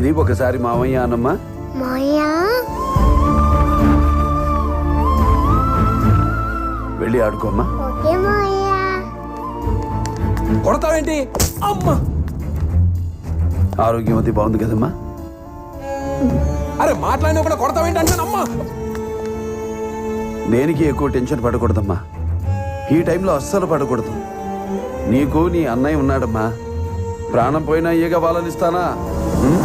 దీప్ ఒకసారి మామయ్య అనమ్మా. మాయా వెళ్ళి ఆడుకోమ్మా. ఓకే మాయా. కొడతావేంటి? అమ్మా! ఆరోగ్యం అది బాగుంది కదమ్మా? అరే మాట్లాడినా కూడా కొడతావేంటి అంటాను. అమ్మా! దేనికి ఎక్కువ టెన్షన్ పడకూడదమ్మా. ఈ టైంలో అస్సలు పడకూడదు. నీకు నీ అన్నయ్య ఉన్నాడమ్మా. ప్రాణం పోయినా ఏగా వాళ్ళనిస్తానా? ఉం?